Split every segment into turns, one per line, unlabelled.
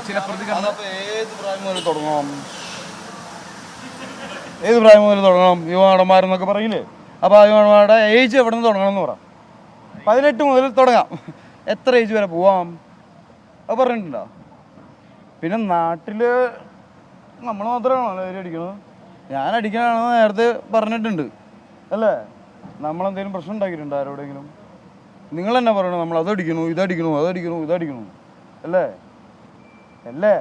ചില പ്രതികരണം
ഏത് പ്രായം മുതൽ തുടങ്ങണം? ഏത് പ്രായം മുതൽ തുടങ്ങണം? യുവനടന്മാരെന്നൊക്കെ പറയില്ലേ? അപ്പോൾ ആ യുവനടന്മാരുടെ ഏജ് എവിടെ നിന്ന് തുടങ്ങണം എന്ന് പറ. 18 മുതൽ തുടങ്ങാം. എത്ര ഏജ് വരെ പോവാം? അത് പറഞ്ഞിട്ടുണ്ടോ? പിന്നെ നാട്ടിൽ നമ്മൾ മാത്രമാണല്ലോ ലഹരി അടിക്കുന്നത്. ഞാൻ അടിക്കാനാണെന്ന് നേരത്തെ പറഞ്ഞിട്ടുണ്ട് അല്ലേ? നമ്മളെന്തെങ്കിലും പ്രശ്നം ഉണ്ടാക്കിയിട്ടുണ്ടോ ആരോടെങ്കിലും? നിങ്ങൾ തന്നെ പറയണു നമ്മൾ അതടിക്കണു, ഇതടിക്കണു അല്ലേ? അല്ലേ?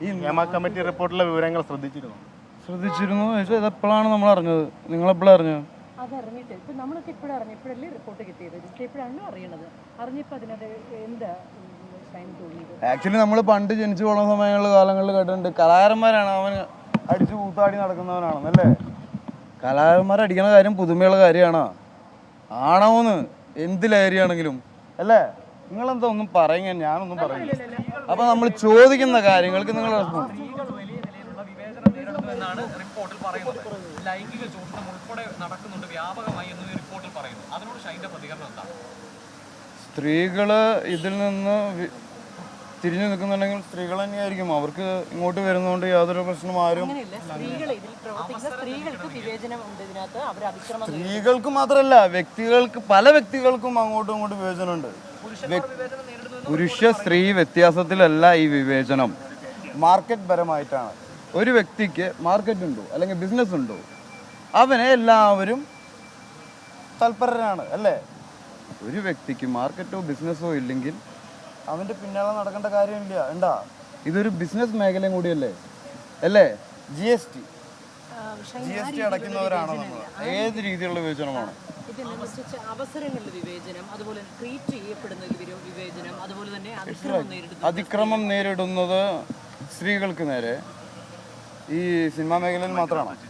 ഈ നിയമ കമ്മിറ്റി റിപ്പോർട്ടിലെ വിവരങ്ങൾ ശ്രദ്ധിച്ചിരുന്നു
ചോദിച്ചാൽ ഇതെപ്പോഴാണ് നമ്മൾ അറിഞ്ഞത്? നിങ്ങളെപ്പോഴാണ് അറിഞ്ഞത്?
അതറിഞ്ഞിട്ട് ഇപ്പം നമ്മളൊക്കെ ഇപ്പോഴല്ലേ റിപ്പോർട്ട് കിട്ടിയത്? ഇപ്പോഴാണല്ലോ അറിയണത്. അറിഞ്ഞപ്പോൾ അതിനകത്ത് എന്താ തോന്നിയത്?
ആക്ച്വലി നമ്മൾ പണ്ട് ജനിച്ചു പോകുന്ന സമയങ്ങളിൽ കാലങ്ങളിൽ കേട്ടിട്ടുണ്ട് കലാകാരന്മാരാണ് അവൻ അടിച്ച് കൂത്താടി നടക്കുന്നവനാണെന്നല്ലേ? കലാകാരന്മാർ അടിക്കുന്ന കാര്യം പുതുമയുള്ള കാര്യമാണോ? ആണോന്ന് എന്ത് ലഹരിയാണെങ്കിലും അല്ലേ? നിങ്ങളെന്താ ഒന്നും പറയുക? ഞാനൊന്നും പറയില്ല. അപ്പൊ നമ്മൾ ചോദിക്കുന്ന കാര്യങ്ങൾക്ക് നിങ്ങൾ
എന്നാണ് റിപ്പോർട്ടിൽ പറയുന്നത്. ലൈംഗിക ചൂഷണം ഉൾപ്പെടെ നടക്കുന്നുണ്ട് വ്യാപകമായി എന്ന് റിപ്പോർട്ടിൽ പറയുന്നു. അതിനോട് ഷൈൻ്റെ പ്രതികരണം എന്താണ്?
സ്ത്രീകള് ഇതിൽ നിന്ന് തിരിഞ്ഞു നിൽക്കുന്നുണ്ടെങ്കിൽ സ്ത്രീകൾ തന്നെയായിരിക്കും. അവർക്ക് ഇങ്ങോട്ട് വരുന്നതുകൊണ്ട് യാതൊരു പ്രശ്നം ആരും. സ്ത്രീകൾക്ക് മാത്രമല്ല പല വ്യക്തികൾക്കും അങ്ങോട്ടും ഇങ്ങോട്ടും വിവേചനമുണ്ട്. പുരുഷ സ്ത്രീ വ്യത്യാസത്തിലല്ല ഈ വിവേചനം, മാർക്കറ്റ് പരമായിട്ടാണ്. ഒരു വ്യക്തിക്ക് മാർക്കറ്റ് ഉണ്ടോ അല്ലെങ്കിൽ ബിസിനസ് ഉണ്ടോ, അവനെ എല്ലാവരും തൽപരരാണ് അല്ലേ? ഒരു വ്യക്തിക്ക് മാർക്കറ്റോ ബിസിനസ്സോ ഇല്ലെങ്കിൽ അവൻ്റെ പിന്നാലെ നടക്കേണ്ട കാര്യമില്ല. ഉണ്ടാ? ഇതൊരു ബിസിനസ് മേഖലയും കൂടിയല്ലേ അല്ലേ? ജി എസ് ടി അടയ്ക്കുന്നവരാണ് നമ്മൾ. ഏത് രീതിയിലുള്ള വിവേചനമാണ്?
അവസരങ്ങളുടെ വിവേചനം, അതുപോലെ ട്രീറ്റ് ചെയ്യപ്പെടുന്ന വിവേചനം, അതുപോലെ തന്നെ
അതിക്രമം
നേരിടുന്നത് സ്ത്രീകൾക്ക് നേരെ ഈ സിനിമാ മേഖലയിൽ മാത്രമാണ്.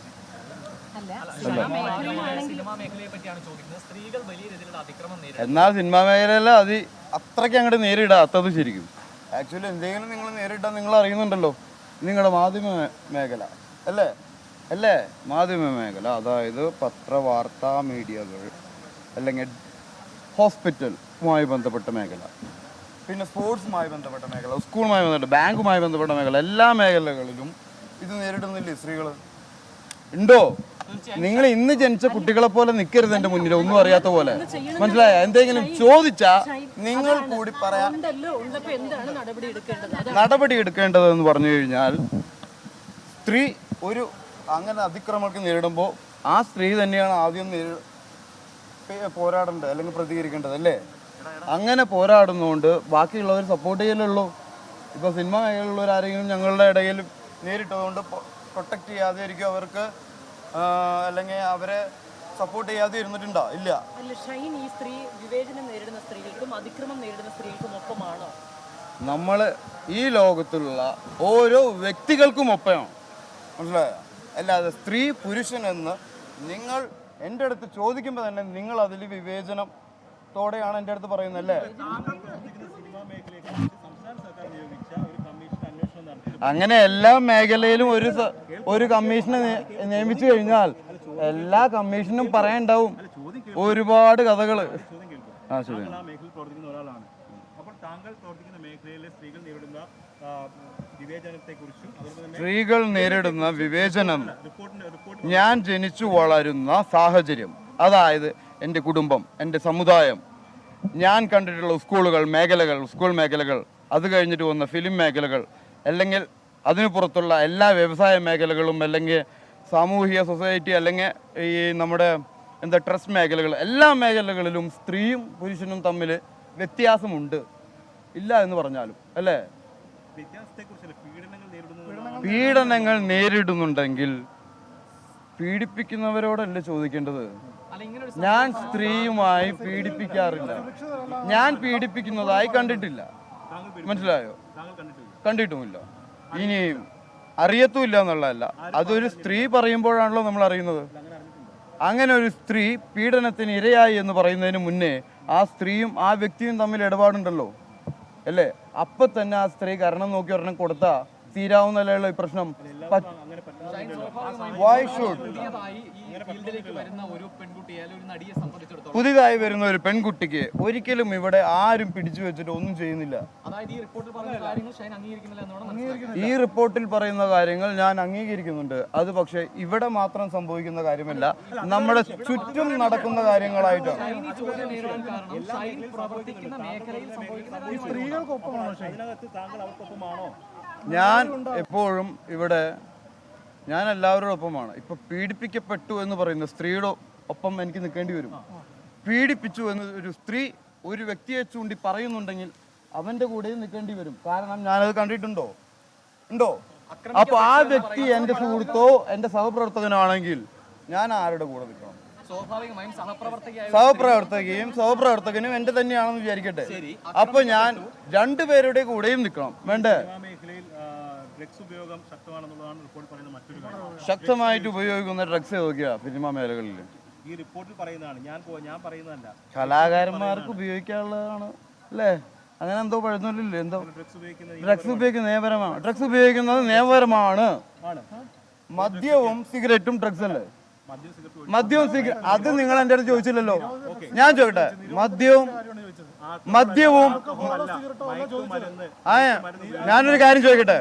എന്നാൽ സിനിമാ മേഖലയിൽ അത് അത്രയ്ക്ക് അങ്ങോട്ട് നേരിടാത്തത് ശരിക്കും. ആക്ച്വലി എന്തെങ്കിലും നിങ്ങൾ നേരിട്ടാൽ നിങ്ങൾ അറിയുന്നുണ്ടല്ലോ. നിങ്ങളുടെ മാധ്യമ മേഖല അല്ലേ? മാധ്യമ മേഖല, അതായത് പത്രവാർത്താ മീഡിയകൾ, അല്ലെങ്കിൽ ഹോസ്പിറ്റലുമായി ബന്ധപ്പെട്ട മേഖല, പിന്നെ സ്പോർട്സുമായി ബന്ധപ്പെട്ട മേഖല, സ്കൂളുമായി ബന്ധപ്പെട്ട, ബാങ്കുമായി ബന്ധപ്പെട്ട മേഖല, എല്ലാ മേഖലകളിലും ഇത് നേരിടുന്നില്ലേ സ്ത്രീകൾ? ഉണ്ടോ? നിങ്ങൾ ഇന്ന് ജനിച്ച കുട്ടികളെ പോലെ നിൽക്കരുത് എൻ്റെ മുന്നിൽ, ഒന്നും അറിയാത്ത പോലെ. മനസ്സിലായ? എന്തെങ്കിലും ചോദിച്ചാ നിങ്ങൾ കൂടി പറയാം. നടപടി എടുക്കേണ്ടതെന്ന് പറഞ്ഞു കഴിഞ്ഞാൽ സ്ത്രീ ഒരു അങ്ങനെ അതിക്രമങ്ങൾക്ക് നേരിടുമ്പോൾ ആ സ്ത്രീ തന്നെയാണ് ആദ്യം പോരാടേണ്ടത് അല്ലെങ്കിൽ പ്രതികരിക്കേണ്ടത് അല്ലേ? അങ്ങനെ പോരാടുന്നതുകൊണ്ട് ബാക്കിയുള്ളവർ സപ്പോർട്ട് ചെയ്യലുള്ളൂ. ഇപ്പോൾ സിനിമ മേഖലയിലുള്ളവരാരെങ്കിലും ഞങ്ങളുടെ ഇടയിൽ നേരിട്ടതുകൊണ്ട് പ്രൊട്ടക്റ്റ് ചെയ്യാതെ ആയിരിക്കും അവർക്ക്, അല്ലെങ്കിൽ അവരെ സപ്പോർട്ട് ചെയ്യാതെ ഇരുന്നിട്ടുണ്ടോ? ഇല്ല.
ഈ സ്ത്രീ വിവേചനം നേരിടുന്ന സ്ത്രീകൾക്കും അതിക്രമം നേരിടുന്ന സ്ത്രീകൾക്കും ഒപ്പമാണോ?
നമ്മൾ ഈ ലോകത്തിലുള്ള ഓരോ വ്യക്തികൾക്കും ഒപ്പമാണ്. മനസ്സിലായോ? അല്ലാതെ സ്ത്രീ പുരുഷൻ എന്ന് നിങ്ങൾ എൻ്റെ അടുത്ത് ചോദിക്കുമ്പോൾ തന്നെ നിങ്ങൾ അതിൽ വിവേചനത്തോടെയാണ് എൻ്റെ അടുത്ത് പറയുന്നത് അല്ലേ? അങ്ങനെ എല്ലാ മേഖലയിലും ഒരു കമ്മീഷനെ നിയമിച്ചു കഴിഞ്ഞാൽ എല്ലാ കമ്മീഷനും പറയാനുണ്ടാവും ഒരുപാട് കഥകൾ. ആ ശരി. സ്ത്രീകൾ നേരിടുന്ന വിവേചനം, ഞാൻ ജനിച്ചു വളരുന്ന സാഹചര്യം, അതായത് എൻ്റെ കുടുംബം, എൻ്റെ സമുദായം, ഞാൻ കണ്ടിട്ടുള്ള സ്കൂൾ മേഖലകൾ, അത് കഴിഞ്ഞിട്ട് വന്ന ഫിലിം മേഖലകൾ, അല്ലെങ്കിൽ അതിനു പുറത്തുള്ള എല്ലാ വ്യവസായ മേഖലകളും, അല്ലെങ്കിൽ സാമൂഹിക സൊസൈറ്റി, അല്ലെങ്കിൽ ഈ നമ്മുടെ ട്രസ്റ്റ് മേഖലകൾ, എല്ലാ മേഖലകളിലും സ്ത്രീയും പുരുഷനും തമ്മിൽ വ്യത്യാസമുണ്ട്. ഇല്ല എന്ന് പറഞ്ഞാലും അല്ലേ? പീഡനങ്ങൾ നേരിടുന്നുണ്ടെങ്കിൽ പീഡിപ്പിക്കുന്നവരോടല്ലേ ചോദിക്കേണ്ടത്? ഞാൻ സ്ത്രീയുമായി പീഡിപ്പിക്കാറില്ല, ഞാൻ പീഡിപ്പിക്കുന്നതായി കണ്ടിട്ടില്ല. മനസ്സിലായോ? കണ്ടിട്ടുമില്ല, ഇനി അറിയത്തുമില്ല എന്നുള്ളതല്ല, അതൊരു സ്ത്രീ പറയുമ്പോഴാണല്ലോ നമ്മൾ അറിയുന്നത്. അങ്ങനെ ഒരു സ്ത്രീ പീഡനത്തിന് ഇരയായി എന്ന് പറയുന്നതിന് മുന്നേ ആ സ്ത്രീയും ആ വ്യക്തിയും തമ്മിൽ ഇടപാടുണ്ടല്ലോ അല്ലേ? അപ്പം തന്നെ ആ സ്ത്രീ കാരണം നോക്കി ഒരെണ്ണം കൊടുത്താൽ തീരാവുന്നല്ലോ ഈ പ്രശ്നം.
ഈ ഫീൽഡിലേക്ക് വരുന്ന ഒരു പെൺകുട്ടിയെ അല്ലെങ്കിൽ ഒരു നടിയെ സംബന്ധിച്ചിടത്തോളം
പുതിയതായി വരുന്ന ഒരു പെൺകുട്ടിക്ക് ഒരിക്കലും ഇവിടെ ആരും പിടിച്ചു വെച്ചിട്ട് ഒന്നും ചെയ്യുന്നില്ല.
അതായത് ഈ റിപ്പോർട്ടിൽ പറയുന്ന കാര്യങ്ങൾ ഷൈൻ അംഗീകരിക്കുന്നില്ല എന്നാണ് മനസ്സിലാക്കുന്നത്.
ഈ റിപ്പോർട്ടിൽ പറയുന്ന കാര്യങ്ങൾ ഞാൻ അംഗീകരിക്കുന്നുണ്ട്. അത് പക്ഷേ ഇവിടെ മാത്രം സംഭവിക്കുന്ന കാര്യമല്ല, നമ്മുടെ ചുറ്റും നടക്കുന്ന കാര്യങ്ങളായിട്ടാണ്.
ഷൈൻ ഈ ചോദ്യം നേരിടാൻ കാരണം ഷൈൻ പ്രവർത്തിക്കുന്ന മേഖലയിൽ സംഭവിക്കുന്ന
സ്ത്രീകൾക്കൊപ്പമാണോ അതിനകത്ത് താങ്കൾ അവർക്കൊപ്പമാണോ?
ഞാൻ എപ്പോഴും ഇവിടെ ഞാൻ എല്ലാവരോടൊപ്പമാണ്. ഇപ്പൊ പീഡിപ്പിക്കപ്പെട്ടു എന്ന് പറയുന്ന സ്ത്രീയുടെ ഒപ്പം എനിക്ക് നിൽക്കേണ്ടി വരും. പീഡിപ്പിച്ചു എന്ന് ഒരു സ്ത്രീ ഒരു വ്യക്തിയെ ചൂണ്ടി പറയുന്നുണ്ടെങ്കിൽ അവന്റെ കൂടെയും നിൽക്കേണ്ടി വരും. കാരണം ഞാനത് കണ്ടിട്ടുണ്ടോ ഉണ്ടോ? അപ്പൊ ആ വ്യക്തി എന്റെ സുഹൃത്തോ എന്റെ സഹപ്രവർത്തകനാണെങ്കിൽ ഞാൻ ആരുടെ കൂടെ നിൽക്കണം?
സ്വാഭാവികമായും
സഹപ്രവർത്തകനും എന്റെ തന്നെയാണെന്ന് വിചാരിക്കട്ടെ. അപ്പൊ ഞാൻ രണ്ടുപേരുടെ കൂടെയും നിൽക്കണം. വേണ്ടേ?
മേഖലയിൽ ഡ്രഗ്സ് ഉപയോഗം ശക്തമാണെന്നുള്ളതാണ് റിപ്പോർട്ട് പറയുന്ന മറ്റൊരു കാര്യം.
ശക്തമായിട്ട് ഉപയോഗിക്കുന്ന ഡ്രഗ്സ് നോക്കിയാ സിനിമാ മേഖലകളിൽ
ഈ റിപ്പോർട്ടിൽ പറയുന്നതാണ്, ഞാൻ പറയുന്നതല്ല.
കലാകാരന്മാർക്ക് ഉപയോഗിക്കാനുള്ളതാണ് അല്ലേ? അങ്ങനെ എന്തോ പഴുന്നില്ലല്ലോ. എന്തോ ഡ്രഗ്സ് ഉപയോഗിക്കുന്നത് നിയമപരമാണ്. ഡ്രഗ്സ് ഉപയോഗിക്കുന്നത് നിയമപരമാണ്. മദ്യവും സിഗരറ്റും ഡ്രഗ്സ് അല്ലേ? മദ്യവും സിഗരറ്റ് അത് നിങ്ങൾ എൻ്റെ അടുത്ത് ചോദിച്ചില്ലല്ലോ. ഞാൻ ചോദിക്കട്ടെ, മദ്യവും ഞാനൊരു കാര്യം ചോദിക്കട്ടെ.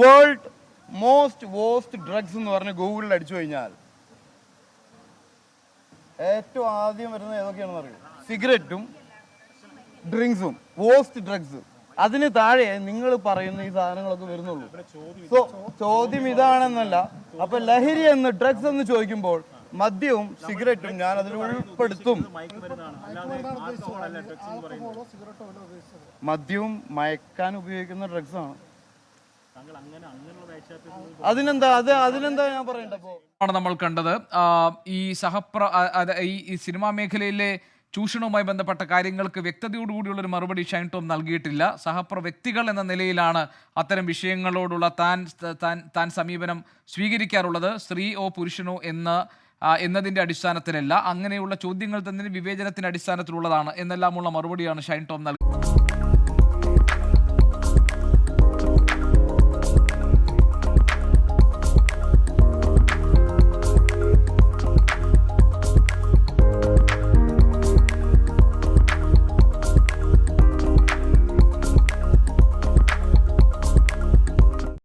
വേൾഡ് മോസ്റ്റ് വോസ്റ്റ് ഡ്രഗ്സ് എന്ന് പറഞ്ഞ് ഗൂഗിളിൽ അടിച്ചു കഴിഞ്ഞാൽ ഏറ്റവും ആദ്യം വരുന്നത് ഏതൊക്കെയാണെന്ന് അറിയോ? സിഗരറ്റും ഡ്രിങ്ക്സും വോസ്റ്റ് ഡ്രഗ്സ്. അതിന് താഴെ നിങ്ങൾ പറയുന്ന ഈ സാധനങ്ങളൊക്കെ വരുന്നുള്ളൂ. സോ ചോദ്യം ഇതാണെന്നല്ല. അപ്പൊ ലഹരി എന്ന് ഡ്രഗ്സ് എന്ന് ചോദിക്കുമ്പോൾ മദ്യവും സിഗരറ്റും ഞാൻ അതിൽ ഉൾപ്പെടുത്തും. മദ്യവും മയക്കാൻ ഉപയോഗിക്കുന്ന ഡ്രഗ്സ് ആണ്. അതിനെന്താ ഞാൻ പറയണ്ടപ്പോ
ആണ് നമ്മൾ കണ്ടത്. ഈ ഈ സിനിമാ മേഖലയിലെ ചൂഷണവുമായി ബന്ധപ്പെട്ട കാര്യങ്ങൾക്ക് വ്യക്തതയോടുകൂടിയുള്ളൊരു മറുപടി ഷൈൻ ടോം നൽകിയിട്ടില്ല. വ്യക്തികൾ എന്ന നിലയിലാണ് അത്തരം വിഷയങ്ങളോടുള്ള താൻ സമീപനം സ്വീകരിക്കാറുള്ളത്. സ്ത്രീയോ പുരുഷനോ എന്നതിൻ്റെ അടിസ്ഥാനത്തിലല്ല, അങ്ങനെയുള്ള ചോദ്യങ്ങൾ തന്നെ വിവേചനത്തിൻ്റെ അടിസ്ഥാനത്തിലുള്ളതാണ് എന്നെല്ലാമുള്ള മറുപടിയാണ് ഷൈൻ ടോം നൽകുന്നത്.